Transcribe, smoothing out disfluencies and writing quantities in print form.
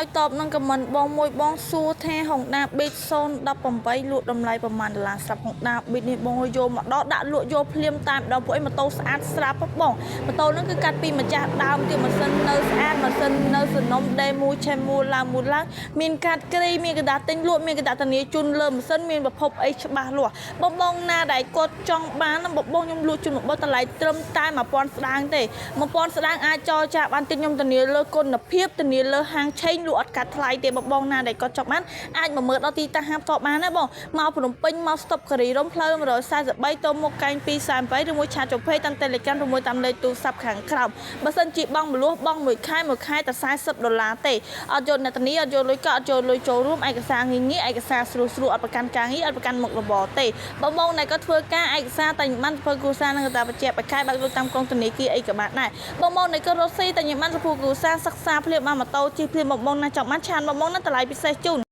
ហើយតបនឹងខមមិនបងមួយបងសួរថាហុងដាប៊ីត018លក់តម្លៃប្រមាណដុល្លារស្រាប់ហុងដាប៊ីតនេះបងយកមកដល់ដាក់លក់យកភ្លាមតាមដល់ពួកឯងម៉ូតូស្អាតស្រាប់បងម៉ូតូហ្នឹងគឺកាត់ពីម្ចាស់ដើមទៀតម៉ាស៊ីននៅស្អាតម៉ាស៊ីននៅសនំដេមូឆេមូឡើងមានកាត់គ្រីមានកระดาษទិញលក់មានកระดาษធានាជូនលើម៉ាស៊ីនមានប្រភពអីច្បាស់លាស់បងណាដែលគាត់ចង់បានបងខ្ញុំលក់ជូនរបស់តម្លៃត្រឹមតែ1000ស្ដាងទេ1000ស្ដាងអាចចរចាបានទិញខ្ញុំធានាលើគុណភាពធានាលើហាងឆេងលក់អត់កាត់ថ្លៃទេបងណាដែលគាត់ចង់បានអាចមកមើលដល់ទីតាំងហាងផ្ទាល់បានណាបងមកភ្នំពេញមកស្តុបការីរំផ្លូវ143ទៅមុខកែង238ឬមួយឆាតជពេតាម Telegram ឬមួយតាមលេខទូរស័ព្ទខាងក្រោមបើសិនជាបងមលួសបងមួយខែតែ$40ទេអត់យកអ្នកធានាអត់យកលុយកក់អត់យកលុយចូលរួមឯកសារងាយឯកសារស្រួលអត់ប្រកាន់ការងារអត់ប្រកាន់មុខរបរទេបងដែលគាត់ធ្វើការឯកសារតែមិនធ្វើគ្រួសារនឹងតែបច្ចេកបកាយបើកលុយតាមកងធនាគារអីក៏បានដែរបងដែលគាត់រត់ស៊ីតែមិនសុភគ្រួសារសិក្សាភ្លាមមកម៉ូតូជិះភ្លាមបងណាចង់បានឆានបងណាតម្លៃពិសេសជូន